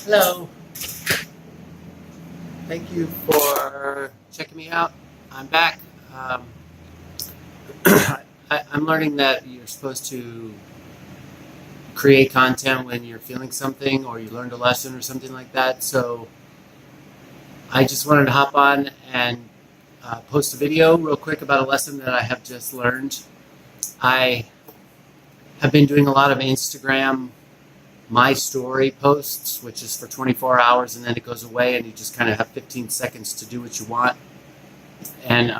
Hello. Thank you for checking me out. I'm back. I'm learning that you're supposed to create content when you're feeling something or you learned a lesson or something like that. So I just wanted to hop on and post a video real quick about a lesson that I have just learned. I have been doing a lot of Instagram my story posts, which is for 24 hours and then it goes away and you just kind of have 15 seconds to do what you want. And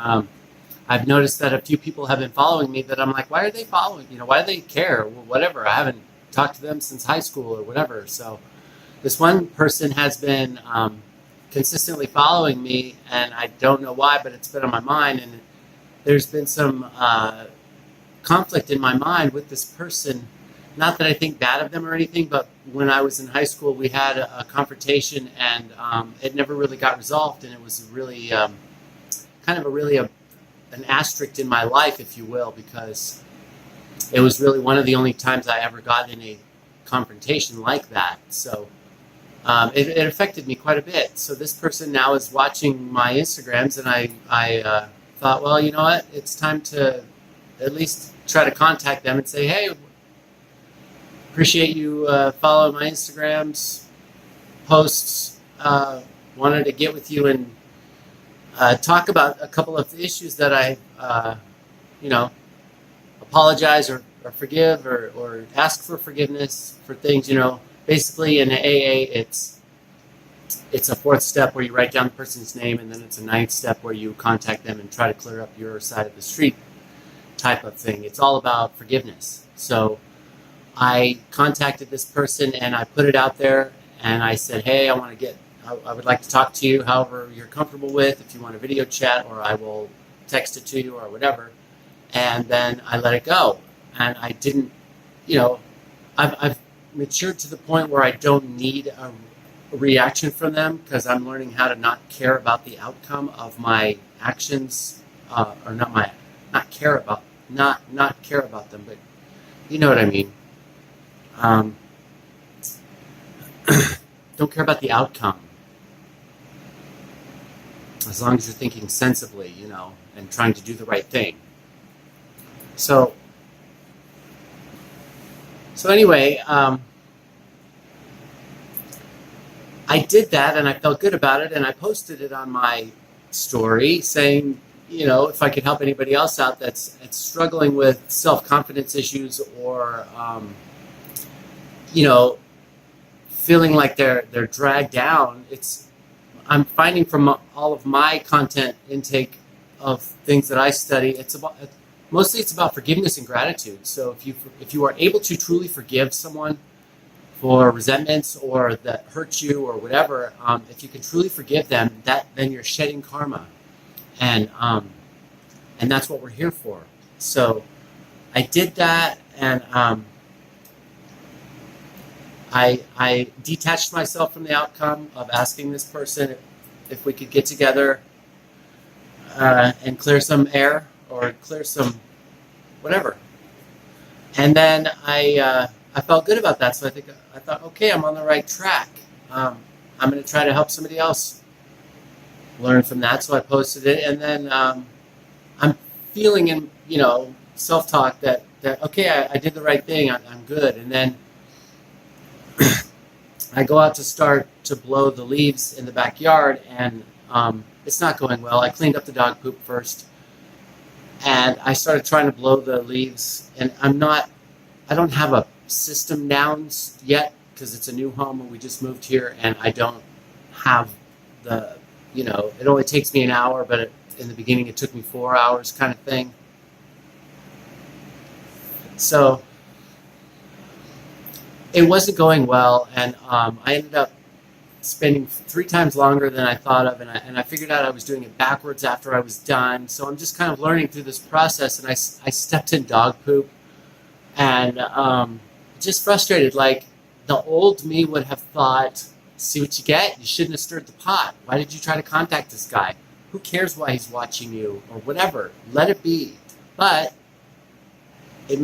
I've noticed that a few people have been following me that I'm like, why are they following? Why do they care? Well, whatever. I haven't talked to them since high school or whatever. So this one person has been consistently following me, and I don't know why, but it's been on my mind. And there's been some conflict in my mind with this person. Not that I think bad of them or anything, but when I was in high school, we had a confrontation, and it never really got resolved, and it was really an asterisk in my life, if you will, because it was really one of the only times I ever got in a confrontation like that. So it affected me quite a bit. So this person now is watching my Instagrams, and I thought, well, you know what? It's time to at least try to contact them and say, hey, appreciate you following my Instagrams posts. Wanted to get with you and talk about a couple of issues that I, apologize or forgive or ask for forgiveness for things. Basically in AA, it's a fourth step where you write down the person's name, and then it's a ninth step where you contact them and try to clear up your side of the street type of thing. It's all about forgiveness. So I contacted this person and I put it out there and I said, hey, I would like to talk to you however you're comfortable with, if you want a video chat, or I will text it to you or whatever. And then I let it go. And I didn't, I've matured to the point where I don't need a reaction from them, because I'm learning how to not care about the outcome of my actions, or not care about them, but you know what I mean. Don't care about the outcome, as long as you're thinking sensibly, and trying to do the right thing. So anyway, I did that and I felt good about it, and I posted it on my story saying, if I could help anybody else out that's struggling with self-confidence issues, or feeling like they're dragged down. I'm finding from all of my content intake of things that I study, mostly it's about forgiveness and gratitude. So if you are able to truly forgive someone for resentments or that hurt you or whatever, if you can truly forgive them, then you're shedding karma, and that's what we're here for. So I did that, and I detached myself from the outcome of asking this person if we could get together and clear some air or clear some whatever. And then I felt good about that, so I thought, okay, I'm on the right track. I'm going to try to help somebody else learn from that. So I posted it, and then I'm feeling in self-talk that okay, I did the right thing. I'm good. And then I go out to start to blow the leaves in the backyard, and it's not going well. I cleaned up the dog poop first, and I started trying to blow the leaves, and I don't have a system down yet, because it's a new home and we just moved here, and I don't have it only takes me an hour, but in the beginning it took me 4 hours kind of thing. So it wasn't going well, and I ended up spending 3 times longer than I thought of, and I figured out I was doing it backwards after I was done. So I'm just kind of learning through this process, and I stepped in dog poop, and just frustrated. Like, the old me would have thought, see what you get? You shouldn't have stirred the pot. Why did you try to contact this guy? Who cares why he's watching you or whatever? Let it be. But in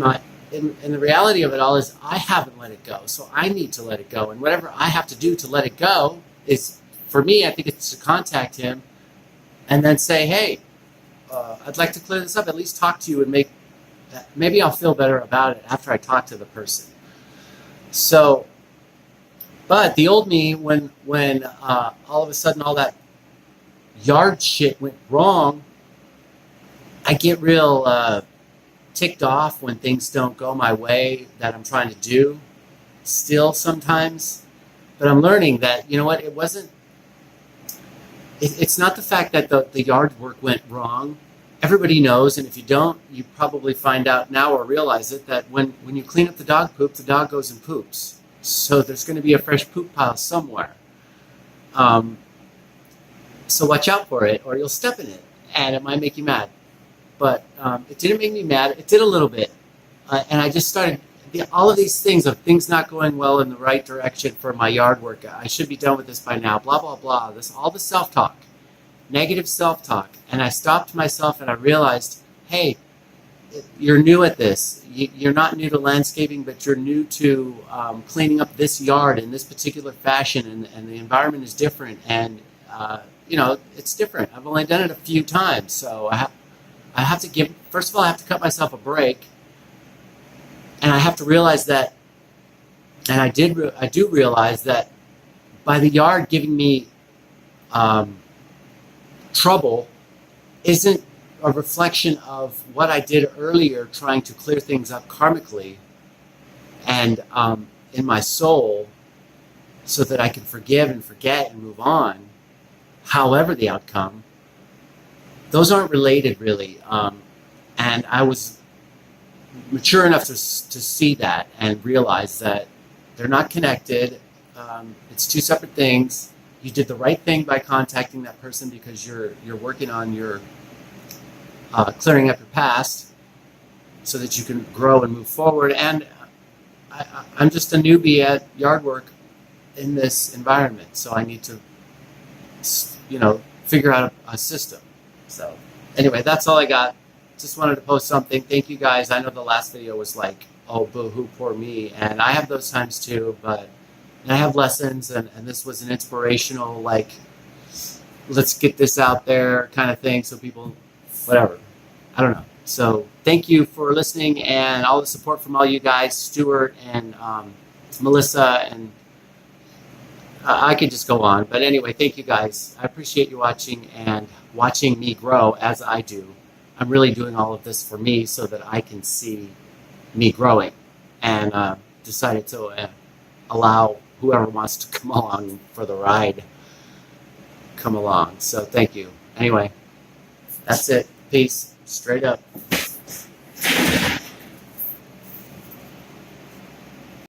and the reality of it all is I haven't let it go, so I need to let it go. And whatever I have to do to let it go is, for me, I think it's to contact him and then say, hey, I'd like to clear this up, at least talk to you and maybe I'll feel better about it after I talk to the person. So, but the old me, when all of a sudden all that yard shit went wrong, I get real ticked off when things don't go my way that I'm trying to do still sometimes. But I'm learning that, you know what, it's not the fact that the yard work went wrong. Everybody knows, and if you don't, you probably find out now or realize it, that when you clean up the dog poop, the dog goes and poops. So there's going to be a fresh poop pile somewhere. So watch out for it, or you'll step in it, and it might make you mad. But it didn't make me mad. It did a little bit. And I just started, all of these things of things not going well in the right direction for my yard work. I should be done with this by now, blah, blah, blah. All the self-talk, negative self-talk. And I stopped myself and I realized, hey, you're new at this. You're not new to landscaping, but you're new to cleaning up this yard in this particular fashion. And the environment is different. And, it's different. I've only done it a few times. So I have to first of all, I have to cut myself a break. And I have to realize that, and I do realize that by the yard giving me trouble isn't a reflection of what I did earlier trying to clear things up karmically and in my soul so that I can forgive and forget and move on, however the outcome. Those aren't related, really. And I was mature enough to see that and realize that they're not connected. It's two separate things. You did the right thing by contacting that person because you're working on your clearing up your past so that you can grow and move forward. And I'm just a newbie at yard work in this environment, so I need to, figure out a system. So anyway, that's all I got. Just wanted to post something. Thank you guys. I know the last video was like, oh, boo-hoo, poor me. And I have those times too, but I have lessons, and this was an inspirational, like, let's get this out there kind of thing so people, whatever. I don't know. So thank you for listening and all the support from all you guys, Stuart and Melissa, and I could just go on. But anyway, thank you guys. I appreciate you watching and watching me grow as I do. I'm really doing all of this for me so that I can see me growing, and decided to allow whoever wants to come along for the ride, come along. So thank you. Anyway, that's it. Peace. Straight up.